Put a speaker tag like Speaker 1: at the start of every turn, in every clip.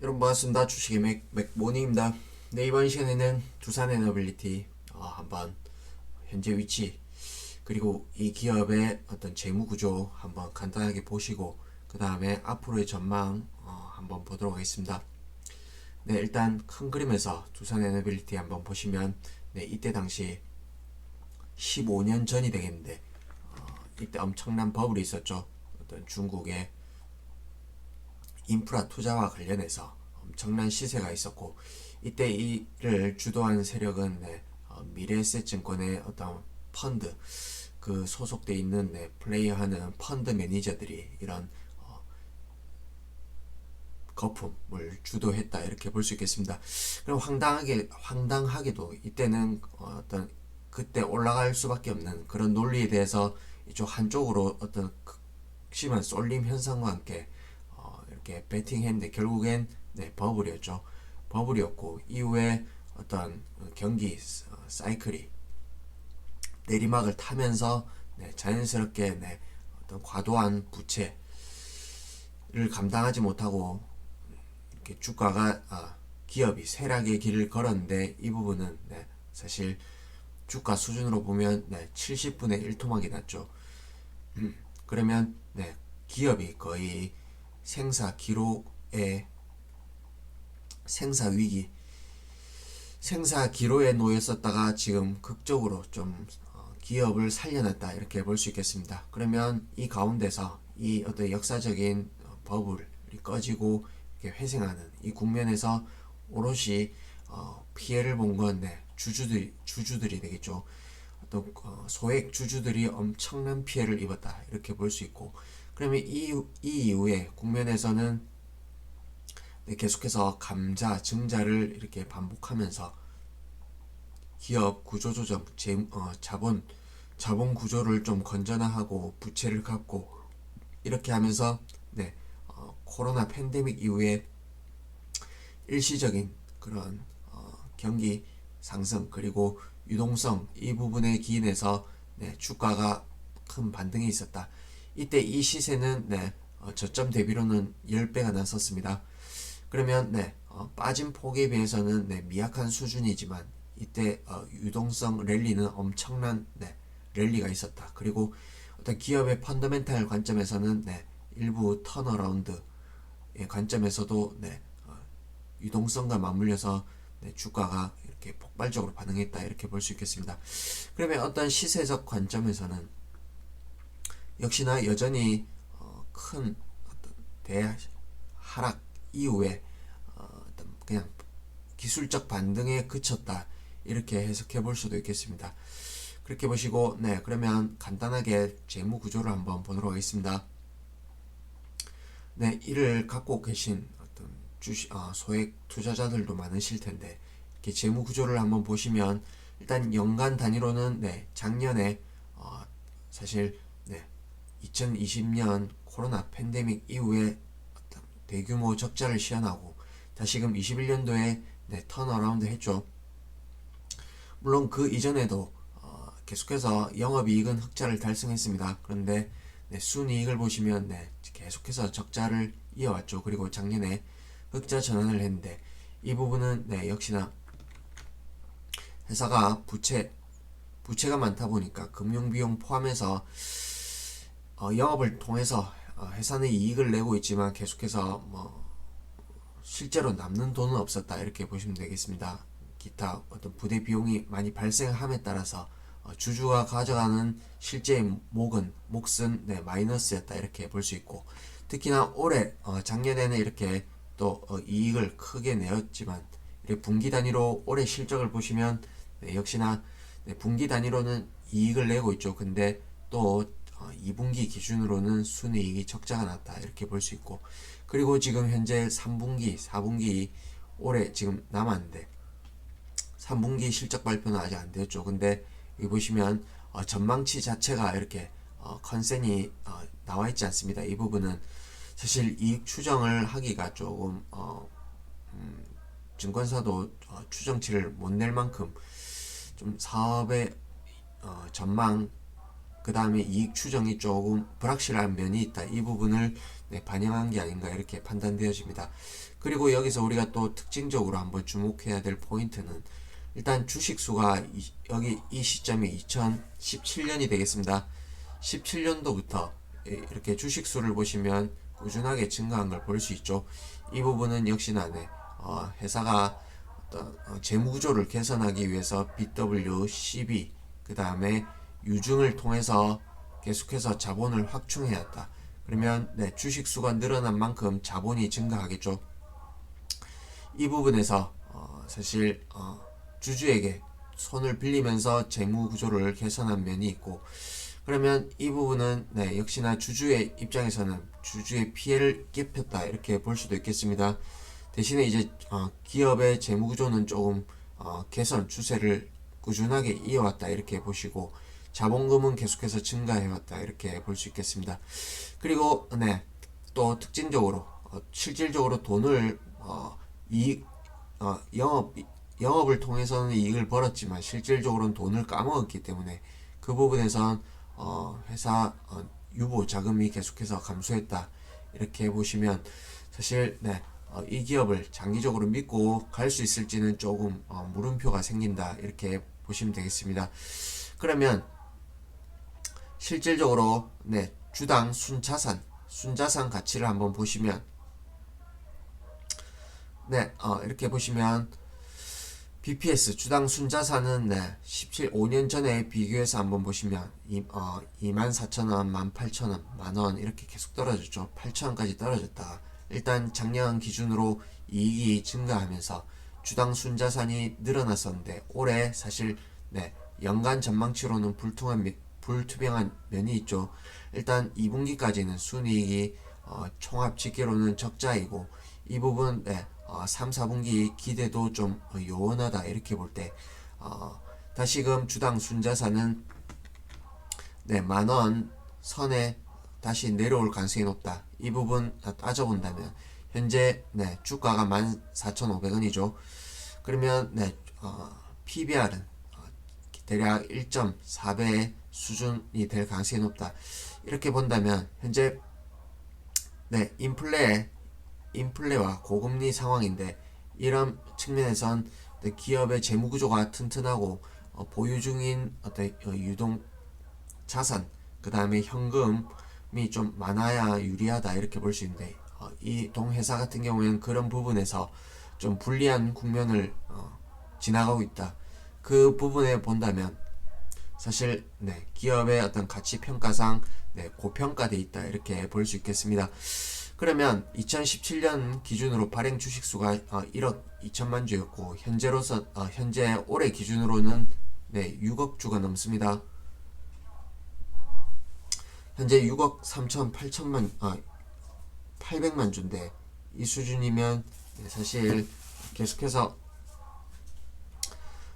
Speaker 1: 여러분 반갑습니다. 주식의 맥모닝입니다. 네, 이번 시간에는 두산에너빌리티 한번 현재 위치 그리고 이 기업의 어떤 재무 구조 한번 간단하게 보시고 그 다음에 앞으로의 전망 한번 보도록 하겠습니다. 네, 일단 큰 그림에서 두산에너빌리티 한번 보시면 네, 이때 당시 15년 전이 되겠는데 이때 엄청난 버블이 있었죠. 어떤 중국의 인프라 투자와 관련해서 엄청난 시세가 있었고 이때 이를 주도하는 세력은 미래에셋증권의 어떤 펀드 그 소속돼 있는 플레이하는 펀드 매니저들이 이런 거품을 주도했다 이렇게 볼 수 있겠습니다. 그럼 황당하게도 이때는 어떤 그때 올라갈 수밖에 없는 그런 논리에 대해서 이쪽 한쪽으로 어떤 극심한 쏠림 현상과 함께 이렇게 배팅했는데 결국엔 버블이었죠. 버블이었고 이후에 어떤 경기 사이클이 내리막을 타면서 자연스럽게 어떤 과도한 부채를 감당하지 못하고 이렇게 주가가 기업이 쇠락의 길을 걸었는데 이 부분은 사실 주가 수준으로 보면 70분의 1 토막이 났죠. 그러면 기업이 거의 생사 기로에 생사 위기 생사 기로에 놓였었다가 지금 극적으로 좀 기업을 살려냈다 이렇게 볼 수 있겠습니다. 그러면 이 가운데서 이 어떤 역사적인 버블이 꺼지고 이렇게 회생하는 이 국면에서 오롯이 피해를 본 건 주주들이 되겠죠. 어떤 소액 주주들이 엄청난 피해를 입었다 이렇게 볼 수 있고 그러면 이 이후에 국면에서는 계속해서 감자, 증자를 이렇게 반복하면서 기업 구조조정, 자본 구조를 좀 건전화하고 부채를 갚고 이렇게 하면서 코로나 팬데믹 이후에 일시적인 그런 경기 상승 그리고 유동성 이 부분에 기인해서 주가가 큰 반등이 있었다. 이때 이 시세는 저점 대비로는 10배가 났었습니다. 그러면 빠진 폭에 비해서는 미약한 수준이지만 이때 유동성 랠리는 엄청난 랠리가 있었다. 그리고 어떤 기업의 펀더멘탈 관점에서는 일부 턴어라운드의 관점에서도 유동성과 맞물려서 주가가 이렇게 폭발적으로 반응했다 이렇게 볼 수 있겠습니다. 그러면 어떤 시세적 관점에서는 역시나 여전히 큰 어떤 대하락 이후에 어떤 그냥 기술적 반등에 그쳤다 이렇게 해석해 볼 수도 있겠습니다. 그렇게 보시고 그러면 간단하게 재무 구조를 한번 보도록 하겠습니다. 이를 갖고 계신 어떤 소액 투자자들도 많으실 텐데 이렇게 재무 구조를 한번 보시면 일단 연간 단위로는 작년에 사실 2020년 코로나 팬데믹 이후에 어떤 대규모 적자를 시현하고 다시금 21년도에 턴어라운드 했죠. 물론 그 이전에도 계속해서 영업이익은 흑자를 달성했습니다. 그런데 순이익을 보시면 계속해서 적자를 이어왔죠. 그리고 작년에 흑자 전환을 했는데 이 부분은 역시나 회사가 부채가 많다 보니까 금융비용 포함해서 영업을 통해서 회사는 이익을 내고 있지만 계속해서 실제로 남는 돈은 없었다 이렇게 보시면 되겠습니다. 기타 어떤 부대 비용이 많이 발생함에 따라서 주주가 가져가는 실제의 몫은 마이너스였다 이렇게 볼 수 있고 특히나 올해 작년에는 이렇게 또 이익을 크게 내었지만 분기 단위로 올해 실적을 보시면 역시나 분기 단위로는 이익을 내고 있죠. 근데 또 2분기 기준으로는 순이익이 적자가 났다 이렇게 볼 수 있고 그리고 지금 현재 3분기, 4분기 올해 지금 남았는데 3분기 실적 발표는 아직 안 됐죠. 근데 여기 보시면 전망치 자체가 이렇게 컨센이 나와 있지 않습니다. 이 부분은 사실 이익 추정을 하기가 조금 증권사도 추정치를 못 낼 만큼 좀 사업의 전망 그 다음에 이익 추정이 조금 불확실한 면이 있다. 이 부분을 반영한 게 아닌가 이렇게 판단되어집니다. 그리고 여기서 우리가 또 특징적으로 한번 주목해야 될 포인트는 일단 주식수가 여기 이 시점이 2017년이 되겠습니다. 17년도부터 이렇게 주식수를 보시면 꾸준하게 증가한 걸 볼 수 있죠. 이 부분은 역시나 회사가 어떤 재무구조를 개선하기 위해서 BW, CB, 그 다음에 유증을 통해서 계속해서 자본을 확충해야 한다. 그러면 주식수가 늘어난 만큼 자본이 증가하겠죠. 이 부분에서 사실 주주에게 손을 빌리면서 재무구조를 개선한 면이 있고, 그러면 이 부분은 역시나 주주의 입장에서는 주주의 피해를 끼쳤다 이렇게 볼 수도 있겠습니다. 대신에 이제 기업의 재무구조는 조금 개선 추세를 꾸준하게 이어왔다 이렇게 보시고, 자본금은 계속해서 증가해왔다 이렇게 볼 수 있겠습니다. 그리고 또 특징적으로 실질적으로 돈을 이익 영업을 통해서는 이익을 벌었지만 실질적으로는 돈을 까먹었기 때문에 그 부분에선 회사 유보 자금이 계속해서 감소했다 이렇게 보시면 사실 이 기업을 장기적으로 믿고 갈 수 있을지는 조금 물음표가 생긴다 이렇게 보시면 되겠습니다. 그러면 실질적으로 주당 순자산 가치를 한번 보시면 이렇게 보시면 BPS 주당 순자산은 5년 전에 비교해서 한번 보시면 24,000원, 18,000원, 만원 이렇게 계속 떨어졌죠. 8,000원까지 떨어졌다. 일단 작년 기준으로 이익이 증가하면서 주당 순자산이 늘어났었는데 올해 사실 연간 전망치로는 불투명한 면이 있죠. 일단 2분기까지는 순이익이 총합 집계로는 적자이고 이 부분 3, 4분기 기대도 좀 요원하다 이렇게 볼 때 다시금 주당 순자산은 만원 선에 다시 내려올 가능성이 높다. 이 부분 따져본다면 현재 주가가 14,500원이죠. 그러면 PBR은 대략 1.4배의 수준이 될 가능성이 높다. 이렇게 본다면 현재 인플레와 고금리 상황인데 이런 측면에선 기업의 재무구조가 튼튼하고 보유 중인 어떤 유동 자산 그 다음에 현금이 좀 많아야 유리하다 이렇게 볼 수 있는데 이 동회사 같은 경우에는 그런 부분에서 좀 불리한 국면을 지나가고 있다. 그 부분에 본다면 사실 기업의 어떤 가치 평가상 고평가돼 있다 이렇게 볼 수 있겠습니다. 그러면 2017년 기준으로 발행 주식수가 1억 2천만 주였고 현재 올해 기준으로는 6억 주가 넘습니다. 현재 6억 3천 800만 주인데 이 수준이면 사실 계속해서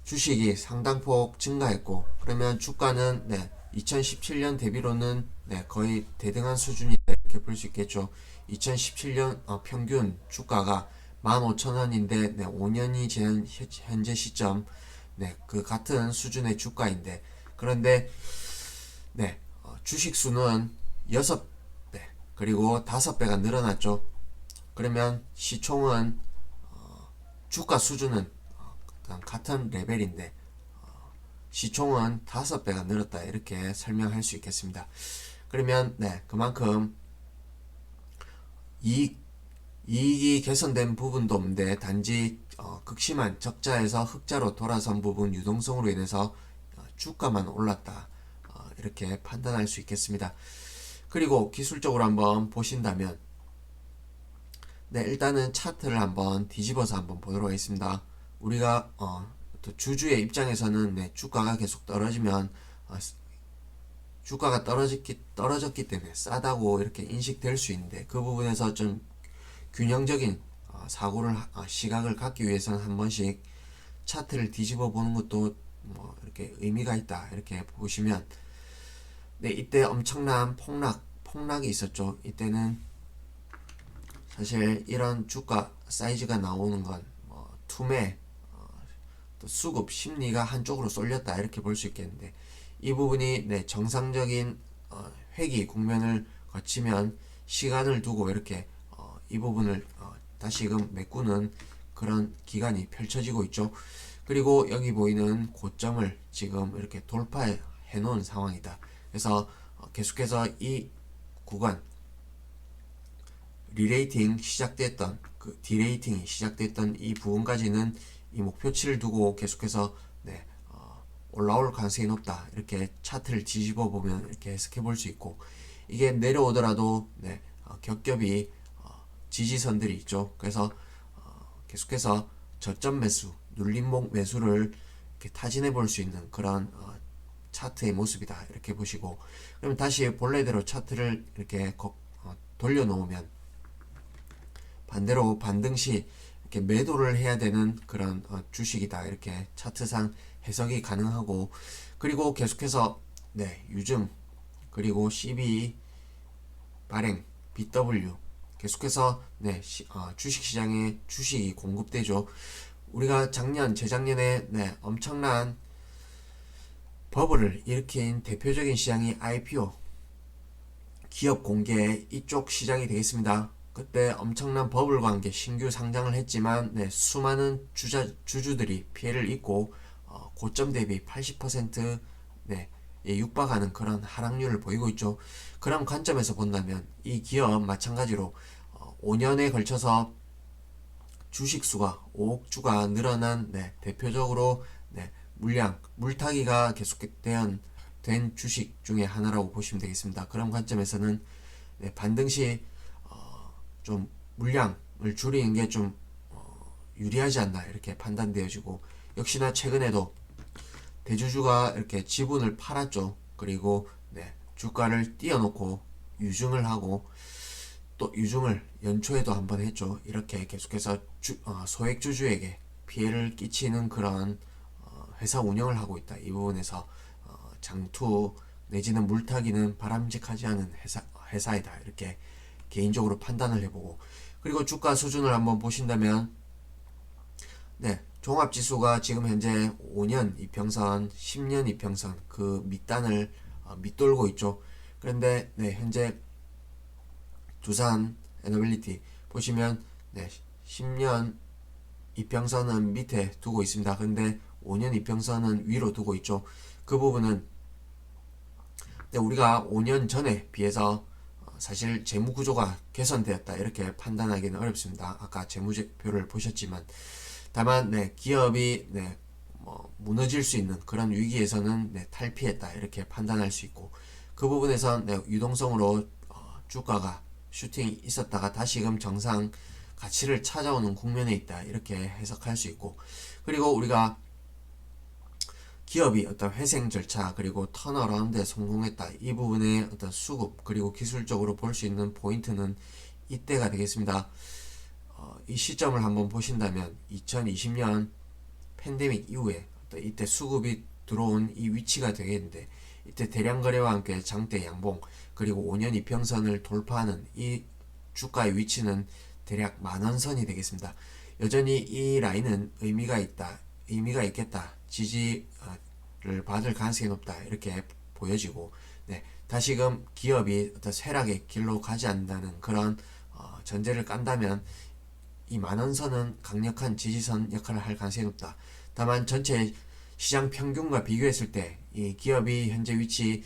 Speaker 1: 주식이 상당폭 증가했고 그러면 주가는 2017년 대비로는 거의 대등한 수준이다 이렇게 볼 수 있겠죠. 2017년 평균 주가가 15,000원인데 5년이 지난 현재 시점 그 같은 수준의 주가인데 그런데 주식 수는 6배 그리고 5배가 늘어났죠. 그러면 시총은 주가 수준은 같은 레벨인데 시총은 5배가 늘었다 이렇게 설명할 수 있겠습니다. 그러면 그만큼 이익이 개선된 부분도 없는데 단지 극심한 적자에서 흑자로 돌아선 부분 유동성으로 인해서 주가만 올랐다 이렇게 판단할 수 있겠습니다. 그리고 기술적으로 한번 보신다면 일단은 차트를 한번 뒤집어서 한번 보도록 하겠습니다. 우리가 또 주주의 입장에서는 주가가 계속 떨어지면 주가가 떨어졌기 때문에 싸다고 이렇게 인식될 수 있는데 그 부분에서 좀 균형적인 시각을 갖기 위해서는 한 번씩 차트를 뒤집어 보는 것도 뭐 이렇게 의미가 있다 이렇게 보시면 이때 엄청난 폭락이 있었죠. 이때는 사실 이런 주가 사이즈가 나오는 건 투매 또 수급 심리가 한쪽으로 쏠렸다 이렇게 볼 수 있겠는데 이 부분이 정상적인 회귀 국면을 거치면 시간을 두고 이렇게 이 부분을 다시금 메꾸는 그런 기간이 펼쳐지고 있죠. 그리고 여기 보이는 고점을 지금 이렇게 돌파해 놓은 상황이다. 그래서 계속해서 이 구간 리레이팅 시작됐던 그 디레이팅이 시작됐던 이 부분까지는 이 목표치를 두고 계속해서 네, 올라올 가능성이 높다. 이렇게 차트를 뒤집어 보면 이렇게 해석해 볼 수 있고, 이게 내려오더라도 네, 겹겹이 지지선들이 있죠. 그래서 계속해서 저점 매수, 눌림목 매수를 이렇게 타진해 볼 수 있는 그런 차트의 모습이다. 이렇게 보시고, 그럼 다시 본래대로 차트를 이렇게 돌려놓으면 반대로 반등 시 이렇게 매도를 해야 되는 그런 주식이다. 이렇게 차트상 해석이 가능하고, 그리고 계속해서 네, 유증, 그리고 CB 발행, BW 계속해서 네, 주식시장에 주식이 공급되죠. 우리가 재작년에 네, 엄청난 버블을 일으킨 대표적인 시장이 IPO, 기업 공개 이쪽 시장이 되겠습니다. 그때 엄청난 버블과 함께 신규 상장을 했지만 네, 수많은 주주들이 피해를 입고 고점 대비 80% 네, 육박하는 그런 하락률을 보이고 있죠. 그런 관점에서 본다면 이 기업 마찬가지로 5년에 걸쳐서 주식수가 5억 주가 늘어난 네, 대표적으로 네, 물타기가 계속된 주식 중에 하나라고 보시면 되겠습니다. 그런 관점에서는 네, 반등 시 좀 물량을 줄이는 게 좀 유리하지 않나 이렇게 판단되어지고, 역시나 최근에도 대주주가 이렇게 지분을 팔았죠. 그리고 네, 주가를 띄워놓고 유증을 하고, 또 유증을 연초에도 한번 했죠. 이렇게 계속해서 소액주주에게 피해를 끼치는 그런 회사 운영을 하고 있다. 이 부분에서 장투 내지는 물타기는 바람직하지 않은 회사이다. 이렇게 개인적으로 판단을 해보고, 그리고 주가 수준을 한번 보신다면 네, 종합지수가 지금 현재 5년 이평선, 10년 이평선 그 밑단을 밑돌고 있죠. 그런데 네, 현재 두산 에너빌리티 보시면 네, 10년 이평선은 밑에 두고 있습니다. 근데 5년 이평선은 위로 두고 있죠. 그 부분은 네, 우리가 5년 전에 비해서 사실 재무구조가 개선되었다 이렇게 판단하기는 어렵습니다. 아까 재무제표를 보셨지만, 다만 네, 기업이 네, 무너질 수 있는 그런 위기에서는 네, 탈피했다 이렇게 판단할 수 있고, 그 부분에서 네, 유동성으로 주가가 슈팅이 있었다가 다시금 정상 가치를 찾아오는 국면에 있다 이렇게 해석할 수 있고, 그리고 우리가 기업이 어떤 회생 절차 그리고 턴어라운드에 성공했다 이 부분의 어떤 수급 그리고 기술적으로 볼 수 있는 포인트는 이때가 되겠습니다. 이 시점을 한번 보신다면 2020년 팬데믹 이후에 이때 수급이 들어온 이 위치가 되겠는데, 이때 대량 거래와 함께 장대 양봉 그리고 5년 이평선을 돌파하는 이 주가의 위치는 대략 만원선이 되겠습니다. 여전히 이 라인은 의미가 있겠다. 지지를 받을 가능성이 높다. 이렇게 보여지고, 네, 다시금 기업이 어떤 쇠락의 길로 가지 않는다는 그런 전제를 깐다면 이 만원선은 강력한 지지선 역할을 할 가능성이 높다. 다만 전체 시장 평균과 비교했을 때 이 기업이 현재 위치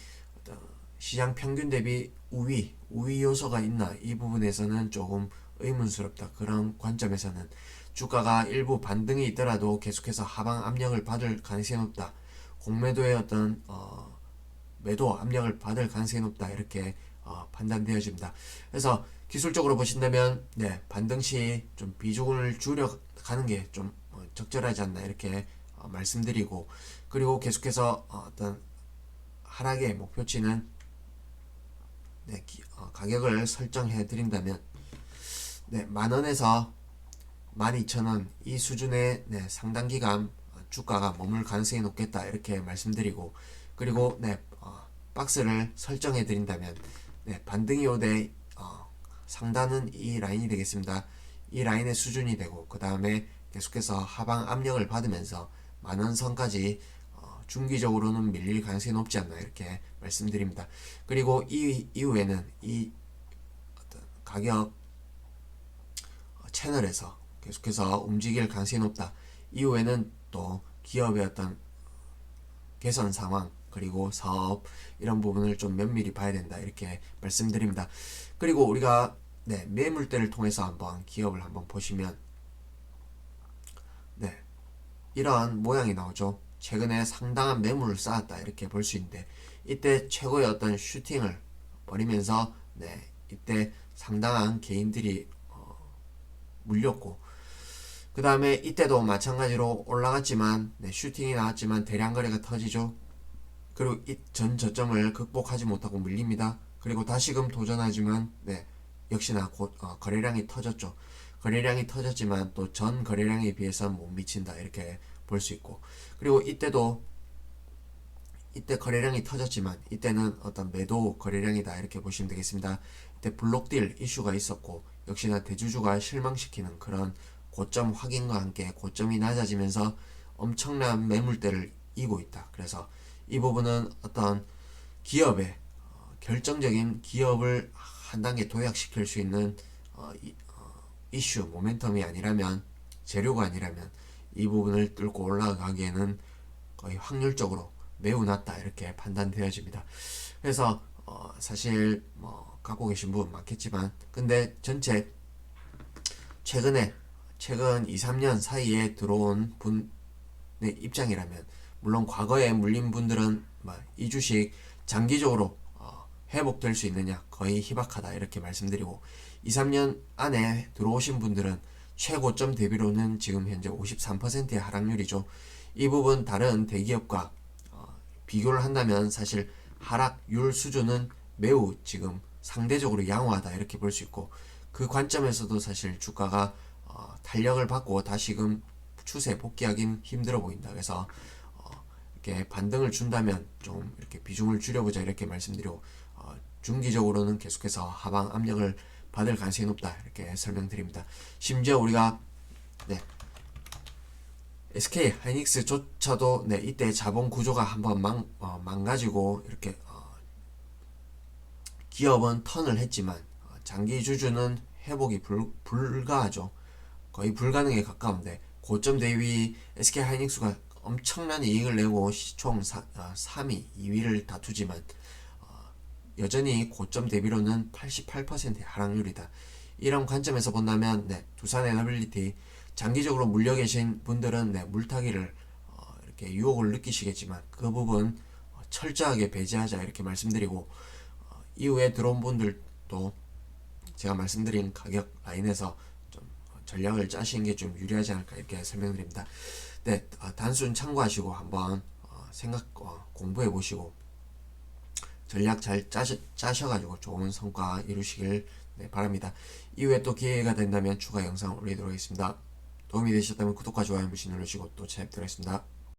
Speaker 1: 시장 평균 대비 우위 요소가 있나 이 부분에서는 조금 의문스럽다. 그런 관점에서는 주가가 일부 반등이 있더라도 계속해서 하방 압력을 받을 가능성이 높다. 공매도의 어떤 매도 압력을 받을 가능성이 높다. 이렇게 판단되어집니다. 그래서 기술적으로 보신다면 네, 반등 시 좀 비중을 줄여 가는 게 좀 적절하지 않나 이렇게 말씀드리고, 그리고 계속해서 어떤 하락의 목표치는 네, 가격을 설정해 드린다면 네, 만원에서 12,000원 이 수준의 네, 상당 기간 주가가 머물 가능성이 높겠다 이렇게 말씀드리고, 그리고 네, 박스를 설정해 드린다면 네, 반등이 오되 상단은 이 라인이 되겠습니다. 이 라인의 수준이 되고, 그 다음에 계속해서 하방 압력을 받으면서 만원선까지 중기적으로는 밀릴 가능성이 높지 않나 이렇게 말씀드립니다. 그리고 이 이후에는 이 어떤 가격 채널에서 계속해서 움직일 가능성이 높다. 이후에는 또 기업의 어떤 개선 상황 그리고 사업 이런 부분을 좀 면밀히 봐야 된다 이렇게 말씀드립니다. 그리고 우리가 매물대를 통해서 한번 기업을 한번 보시면 이러한 모양이 나오죠. 최근에 상당한 매물을 쌓았다 이렇게 볼 수 있는데 이때 최고의 어떤 슈팅을 벌이면서 이때 상당한 개인들이 물렸고 그 다음에 이때도 마찬가지로 올라갔지만 슈팅이 나왔지만 대량 거래가 터지죠. 그리고 이 전 저점을 극복하지 못하고 밀립니다. 그리고 다시금 도전하지만 역시나 곧 거래량이 터졌죠. 거래량이 터졌지만 또 전 거래량에 비해서는 못 미친다 이렇게 볼 수 있고 그리고 이때도 이때 거래량이 터졌지만 이때는 어떤 매도 거래량이다 이렇게 보시면 되겠습니다. 이때 블록딜 이슈가 있었고 역시나 대주주가 실망시키는 그런 고점 확인과 함께 고점이 낮아지면서 엄청난 매물대를 이고 있다. 그래서 이 부분은 어떤 기업의 결정적인 기업을 한 단계 도약시킬 수 있는 이슈, 모멘텀이 아니라면 재료가 아니라면 이 부분을 뚫고 올라가기에는 거의 확률적으로 매우 낮다 이렇게 판단되어집니다. 그래서 사실 갖고 계신 분 많겠지만 근데 전체 최근 2, 3년 사이에 들어온 분의 입장이라면 물론 과거에 물린 분들은 이 주식 장기적으로 회복될 수 있느냐 거의 희박하다 이렇게 말씀드리고 2, 3년 안에 들어오신 분들은 최고점 대비로는 지금 현재 53%의 하락률이죠. 이 부분 다른 대기업과 비교를 한다면 사실 하락률 수준은 매우 지금 상대적으로 양호하다 이렇게 볼 수 있고 그 관점에서도 사실 주가가 탄력을 받고 다시금 추세 복귀하긴 힘들어 보인다. 그래서 이렇게 반등을 준다면 좀 이렇게 비중을 줄여보자 이렇게 말씀드리고 중기적으로는 계속해서 하방 압력을 받을 가능성이 높다 이렇게 설명드립니다. 심지어 우리가 SK 하이닉스조차도 이때 자본 구조가 한번 망가지고 이렇게 기업은 턴을 했지만 장기 주주는 회복이 불가하죠. 거의 불가능에 가까운데 고점 대비 SK 하이닉스가 엄청난 이익을 내고 시총 3위, 2위를 다투지만 여전히 고점 대비로는 88%의 하락률이다. 이런 관점에서 본다면 두산 에너빌리티 장기적으로 물려 계신 분들은 물타기를 이렇게 유혹을 느끼시겠지만 그 부분 철저하게 배제하자 이렇게 말씀드리고 이후에 들어온 분들도 제가 말씀드린 가격 라인에서 좀 전략을 짜시는 게 좀 유리하지 않을까 이렇게 설명드립니다. 단순 참고하시고 한번 공부해 보시고 전략 잘 짜셔가지고 좋은 성과 이루시길 바랍니다. 이후에 또 기회가 된다면 추가 영상 올리도록 하겠습니다. 도움이 되셨다면 구독과 좋아요 한 번씩 눌러주시고 또 찾아뵙도록 하겠습니다.